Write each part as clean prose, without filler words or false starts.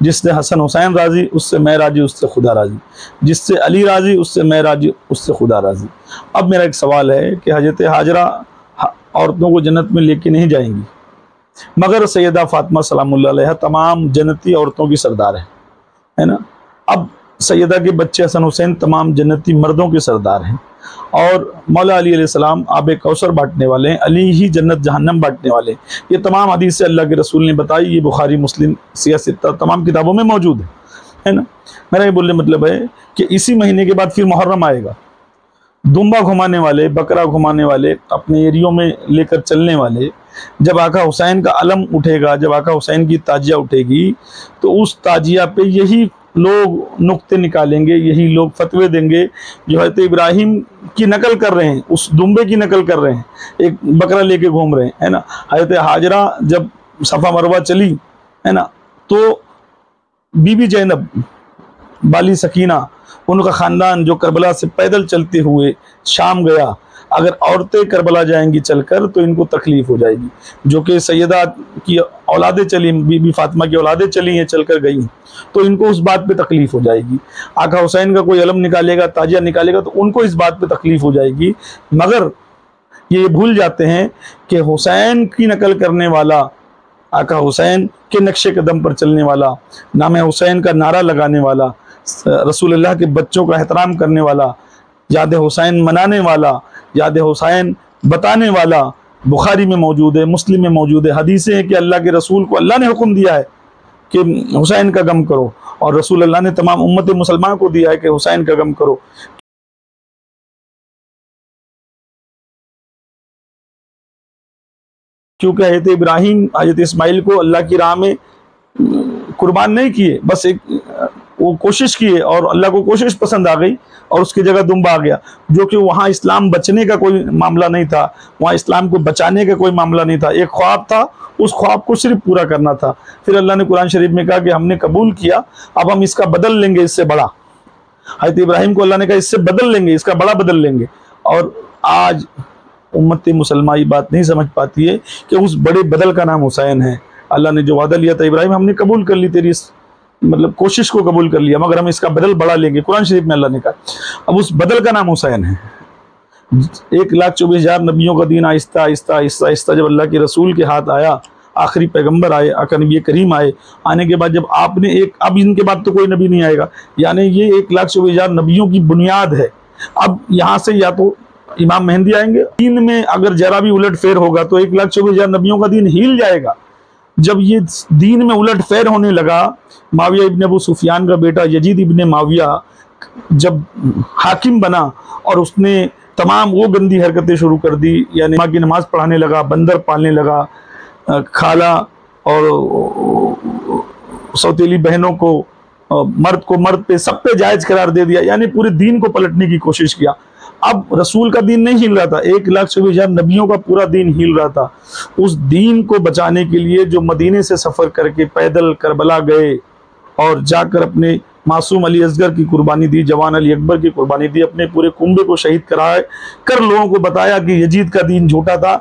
جس سے حسن حسین راضی اس سے میں راضی اس سے خدا راضی، جس سے علی راضی اس سے میں راضی اس سے خدا راضی۔ اب میرا ایک سوال ہے کہ حضرت ہاجرہ عورتوں کو جنت میں لے کے نہیں جائیں گی، مگر سیدہ فاطمہ سلام اللہ علیہ تمام جنتی عورتوں کی سردار ہے نا۔ اب سیدہ کے بچے حسن حسین تمام جنتی مردوں کے سردار ہیں، اور مولا علی علیہ السلام آب کوثر بانٹنے والے ہیں، علی ہی جنت جہنم بانٹنے والے ہیں۔ یہ تمام حدیث اللہ کے رسول نے بتائی، یہ بخاری مسلم سیاہ ستہ تمام کتابوں میں موجود ہے نا۔ میرا یہ بولنے مطلب ہے کہ اسی مہینے کے بعد پھر محرم آئے گا، دمبا گھمانے والے، بکرا گھمانے والے، اپنے ایریوں میں لے کر چلنے والے، جب آقا حسین کا علم اٹھے گا، جب آقا حسین کی تاجیہ اٹھے گی، تو اس تاجیہ پہ یہی لوگ نقطے نکالیں گے، یہی لوگ فتوے دیں گے جو حضرت ابراہیم کی نقل کر رہے ہیں، اس دمبے کی نقل کر رہے ہیں، ایک بکرا لے کے گھوم رہے ہیں، ہے نا۔ حضرت ہاجرہ جب صفا مروہ چلی ہے نا، تو بی بی زینب، بالی سکینہ، ان کا خاندان جو کربلا سے پیدل چلتے ہوئے شام گیا، اگر عورتیں کربلا جائیں گی چل کر تو ان کو تکلیف ہو جائے گی، جو کہ سیدہ کی اولادیں چلی، بی بی فاطمہ کی اولادیں چلی ہیں، چل کر گئی ہیں، تو ان کو اس بات پہ تکلیف ہو جائے گی۔ آقا حسین کا کوئی علم نکالے گا، تاجیہ نکالے گا، تو ان کو اس بات پہ تکلیف ہو جائے گی، مگر یہ بھول جاتے ہیں کہ حسین کی نقل کرنے والا، آقا حسین کے نقش قدم پر چلنے والا، نام حسین کا نعرہ لگانے والا، رسول اللہ کے بچوں کا احترام کرنے والا، یاد حسین منانے والا، یاد حسین بتانے والا، بخاری میں موجود ہے، مسلم میں موجود ہے، حدیثیں ہیں کہ اللہ کے رسول کو اللہ نے حکم دیا ہے کہ حسین کا غم کرو، اور رسول اللہ نے تمام امت مسلمان کو دیا ہے کہ حسین کا غم کرو۔ کیونکہ حضرت ابراہیم حضرت اسماعیل کو اللہ کی راہ میں قربان نہیں کیے، بس ایک وہ کوشش کیے، اور اللہ کو کوشش پسند آ گئی، اور اس کی جگہ دمبا آ گیا، جو کہ وہاں اسلام بچنے کا کوئی معاملہ نہیں تھا، وہاں اسلام کو بچانے کا کوئی معاملہ نہیں تھا، ایک خواب تھا، اس خواب کو صرف پورا کرنا تھا۔ پھر اللہ نے قرآن شریف میں کہا کہ ہم نے قبول کیا، اب ہم اس کا بدل لیں گے، اس سے بڑا۔ حضرت ابراہیم کو اللہ نے کہا اس سے بدل لیں گے، اس کا بڑا بدل لیں گے، اور آج امت مسلمہ یہ بات نہیں سمجھ پاتی ہے کہ اس بڑے بدل کا نام حسین ہے۔ اللہ نے جو وعدہ لیا تھا ابراہیم، ہم نے قبول کر لی تیری اس کوشش کو قبول کر لیا، مگر ہم اس کا بدل بڑا لیں گے، قرآن شریف میں اللہ نے کہا۔ اب اس بدل کا نام حسین ہے۔ 1,24,000 نبیوں کا دین آہستہ آہستہ آہستہ آہستہ جب اللہ کے رسول کے ہاتھ آیا، آخری پیغمبر آئے، آقا نبی کریم آئے، آنے کے بعد جب آپ نے اب ان کے بعد تو کوئی نبی نہیں آئے گا، یعنی یہ 1,24,000 نبیوں کی بنیاد ہے۔ اب یہاں سے یا تو امام مہدی آئیں گے، دین میں اگر ذرا بھی الٹ پھیر ہوگا تو 1,24,000 نبیوں کا دین ہل جائے گا۔ جب یہ دین میں الٹ پھیر ہونے لگا، معاویہ ابن ابو سفیان کا بیٹا یزید ابن معاویہ جب حاکم بنا، اور اس نے تمام وہ گندی حرکتیں شروع کر دی، یعنی ماں کی نماز پڑھانے لگا، بندر پالنے لگا، خالہ اور سوتیلی بہنوں کو، مرد پہ سب پہ جائز قرار دے دیا، یعنی پورے دین کو پلٹنے کی کوشش کیا۔ اب رسول کا دین نہیں ہل رہا تھا، 1,24,000 نبیوں کا پورا دین ہل رہا تھا۔ اس دین کو بچانے کے لیے جو مدینے سے سفر کر کے پیدل کربلا گئے، اور جا کر اپنے معصوم علی اصغر کی قربانی دی، جوان علی اکبر کی قربانی دی، اپنے پورے کنبے کو شہید کرائے کر لوگوں کو بتایا کہ یزید کا دین جھوٹا تھا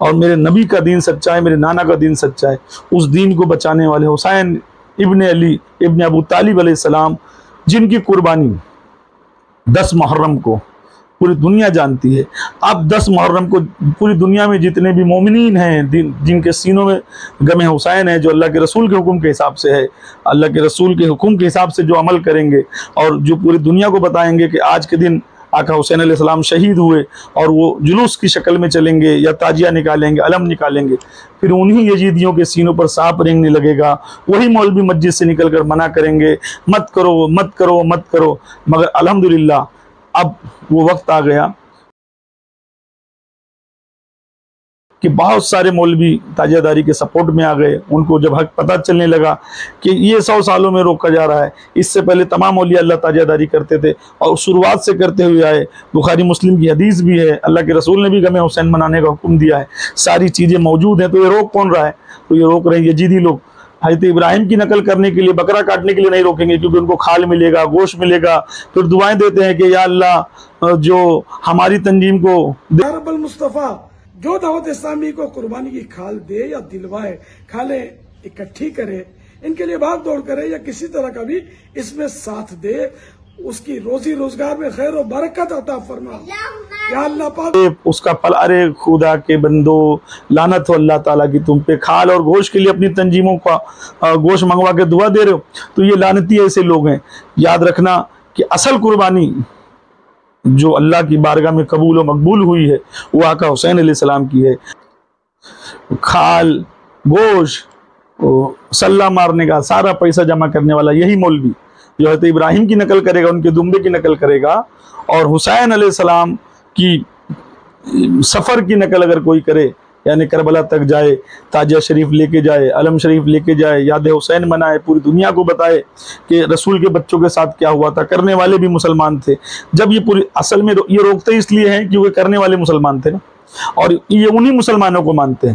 اور میرے نبی کا دین سچا ہے، میرے نانا کا دین سچا ہے۔ اس دین کو بچانے والے حسین ابن علی ابن ابو طالب علیہ السلام، جن کی قربانی 10 محرم کو پوری دنیا جانتی ہے۔ اب 10 محرم کو پوری دنیا میں جتنے بھی مومنین ہیں، جن کے سینوں میں غم حسین ہے، جو اللہ کے رسول کے حکم کے حساب سے ہے، اللہ کے رسول کے حکم کے حساب سے جو عمل کریں گے، اور جو پوری دنیا کو بتائیں گے کہ آج کے دن آقا حسین علیہ السلام شہید ہوئے، اور وہ جلوس کی شکل میں چلیں گے یا تاجیہ نکالیں گے، علم نکالیں گے، پھر انہی یزیدیوں کے سینوں پر سانپ رینگنے لگے گا، وہی مولوی مسجد سے نکل کر منع کریں گے، مت کرو مت کرو مت کرو۔ مگر الحمدللہ اب وہ وقت آ گیا کہ بہت سارے مولوی تاجیہ داری کے سپورٹ میں آ گئے۔ ان کو جب حق پتہ چلنے لگا کہ یہ 100 سالوں میں روکا جا رہا ہے، اس سے پہلے تمام اولیاء اللہ تاجیہ داری کرتے تھے اور شروعات سے کرتے ہوئے آئے، بخاری مسلم کی حدیث بھی ہے، اللہ کے رسول نے بھی غم حسین منانے کا حکم دیا ہے، ساری چیزیں موجود ہیں، تو یہ روک کون رہا ہے؟ تو یہ روک رہے ہیں یزیدی لوگ۔ حضرت ابراہیم کی نقل کرنے کے لیے، بکرا کاٹنے کے لیے نہیں روکیں گے، کیونکہ ان کو کھال ملے گا، گوشت ملے گا، پھر دعائیں دیتے ہیں کہ یا اللہ جو ہماری تنظیم کو یا رب المصطفیٰ جو دعوت اسلامی کو قربانی کی کھال دے یا دلوائے، کھالیں اکٹھی کرے ان کے لیے بھاگ دوڑ کرے یا کسی طرح کا بھی اس میں ساتھ دے، اس کی روزی روزگار میں خیر و برکت عطا فرما یا اللہ پاک۔ اس کا پھل، ارے خدا کے بندو، لعنت ہو اللہ تعالیٰ کی تم پہ، کھال اور گوشت کے لیے اپنی تنظیموں کا گوشت منگوا کے دعا دے رہے ہو، تو یہ لعنتی ایسے لوگ ہیں۔ یاد رکھنا کہ اصل قربانی جو اللہ کی بارگاہ میں قبول و مقبول ہوئی ہے وہ آقا حسین علیہ السلام کی ہے۔ کھال، گوشت، سلہ مارنے کا سارا پیسہ جمع کرنے والا یہی مولوی جو حضرت ابراہیم کی نقل کرے گا، ان کے دمبے کی نقل کرے گا، اور حسین علیہ السلام کی سفر کی نقل اگر کوئی کرے، یعنی کربلا تک جائے، تاجیہ شریف لے کے جائے، علم شریف لے کے جائے، یاد حسین منائے، پوری دنیا کو بتائے کہ رسول کے بچوں کے ساتھ کیا ہوا تھا، کرنے والے بھی مسلمان تھے۔ جب یہ پوری اصل میں یہ روکتے اس لیے ہیں کیونکہ کرنے والے مسلمان تھے نا، اور یہ انہی مسلمانوں کو مانتے ہیں،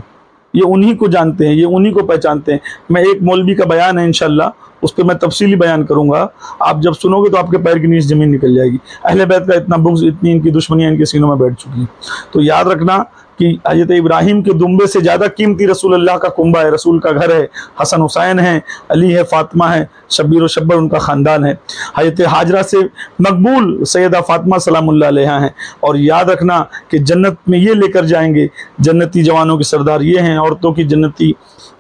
یہ انہی کو جانتے ہیں، یہ انہی کو پہچانتے ہیں۔ میں ایک مولوی کا بیان ہے انشاءاللہ، اس پہ میں تفصیلی بیان کروں گا، آپ جب سنو گے تو آپ کے پیر کے نیچے زمین نکل جائے گی۔ اہل بیت کا اتنا بغض، اتنی ان کی دشمنیاں ان کے سینوں میں بیٹھ چکی ہیں۔ تو یاد رکھنا کہ حضرت ابراہیم کے دمبے سے زیادہ قیمتی رسول اللہ کا کنبہ ہے، رسول کا گھر ہے، حسن حسین ہیں، علی ہے، فاطمہ ہے، شبیر و شبر ان کا خاندان ہے، حضرت حاجرہ سے مقبول سیدہ فاطمہ سلام اللہ علیہا ہیں۔ اور یاد رکھنا کہ جنت میں یہ لے کر جائیں گے، جنتی جوانوں کے سردار یہ ہیں، عورتوں کی جنتی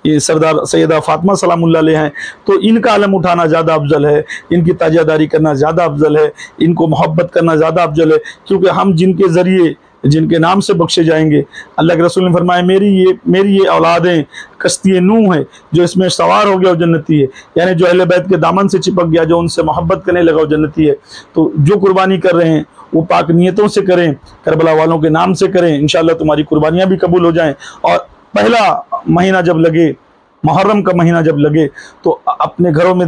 یہ سردار سیدہ فاطمہ سلام اللہ علیہ ہیں، تو ان کا علم اٹھانا زیادہ افضل ہے، ان کی تاجیہ داری کرنا زیادہ افضل ہے، ان کو محبت کرنا زیادہ افضل ہے، کیونکہ ہم جن کے ذریعے، جن کے نام سے بخشے جائیں گے، اللہ کے رسول نے فرمایا میری یہ اولادیں کشتی نوح ہے، جو اس میں سوار ہو گیا وہ جنتی ہے، یعنی جو اہل بیت کے دامن سے چپک گیا، جو ان سے محبت کرنے لگا وہ جنتی ہے۔ تو جو قربانی کر رہے ہیں وہ پاک نیتوں سے کریں، کربلا والوں کے نام سے کریں، انشاءاللہ تمہاری قربانیاں بھی قبول ہو جائیں۔ اور پہلا مہینہ جب لگے، محرم کا مہینہ جب لگے، تو اپنے گھروں میں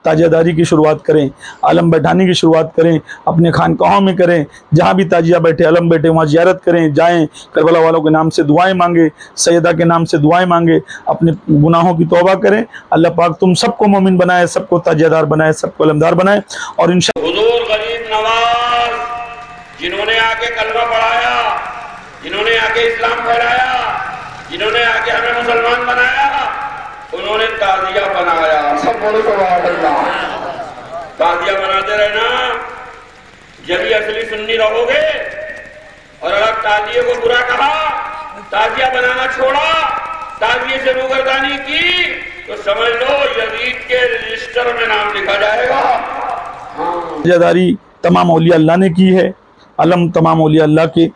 تاجیہ داری کی شروعات کریں، علم بیٹھانے کی شروعات کریں، اپنے خانقاہوں میں کریں، جہاں بھی تاجیہ بیٹھے، علم بیٹھے، وہاں زیارت کریں، جائیں، کربلا والوں کے نام سے دعائیں مانگیں، سیدہ کے نام سے دعائیں مانگیں، اپنے گناہوں کی توبہ کریں۔ اللہ پاک تم سب کو مومن بنائے، سب کو تاجیہ دار بنائے، سب کو علمدار بنائے، اور انشاءاللہ حضور غریب نواز جنہوں نے آ کے کلمہ پڑھایا، جنہوں نے آ کے اسلام پھیلایا، جنہوں نے آ کے ہمیں مسلمان بنایا، انہوں نے تعزیہ بنایا۔ سب بولو سبحان اللہ۔ تعزیہ بناتے رہنا، جبھی اصلی سنی رہو گے۔ اور اگر تعزیہ کو برا کہا، تعزیہ بنانا چھوڑا، تعزیہ سے روگردانی کی، تو سمجھ لو یزید کے رجسٹر میں نام لکھا جائے گا۔ تاجیہ داری تمام اولیاء اللہ نے کی ہے، علم تمام اولیاء اللہ کے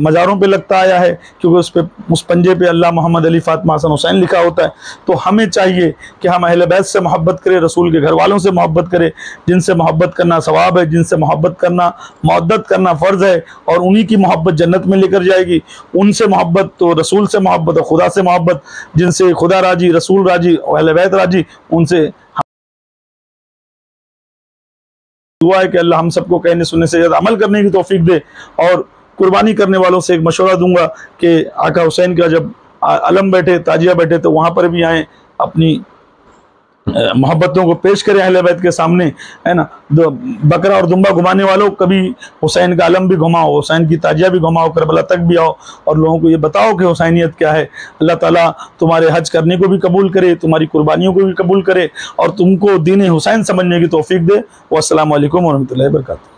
مزاروں پہ لگتا آیا ہے، کیونکہ اس پنجے پہ اللہ محمد علی فاطمہ حسن حسین لکھا ہوتا ہے۔ تو ہمیں چاہیے کہ ہم اہل بیت سے محبت کریں، رسول کے گھر والوں سے محبت کریں، جن سے محبت کرنا ثواب ہے، جن سے محبت کرنا مودت کرنا فرض ہے، اور انہی کی محبت جنت میں لے کر جائے گی۔ ان سے محبت تو رسول سے محبت اور خدا سے محبت، جن سے خدا راضی، رسول راضی، اہل بیت راضی، ان سے دعا ہے کہ اللہ ہم سب کو کہنے سننے سے زیادہ عمل کرنے کی توفیق دے۔ اور قربانی کرنے والوں سے ایک مشورہ دوں گا کہ آقا حسین کا جب علم بیٹھے، تاجیہ بیٹھے، تو وہاں پر بھی آئیں، اپنی محبتوں کو پیش کریں اہل بیت کے سامنے، ہے نا۔ بکرا اور دمبا گھمانے والوں کبھی حسین کا علم بھی گھماؤ، حسین کی تاجیہ بھی گھماؤ، کربلا تک بھی آؤ، اور لوگوں کو یہ بتاؤ کہ حسینیت کیا ہے۔ اللہ تعالیٰ تمہارے حج کرنے کو بھی قبول کرے، تمہاری قربانیوں کو بھی قبول کرے، اور تم کو دین حسین سمجھنے کی توفیق دے۔ والسلام علیکم ورحمۃ اللہ وبرکاتہ۔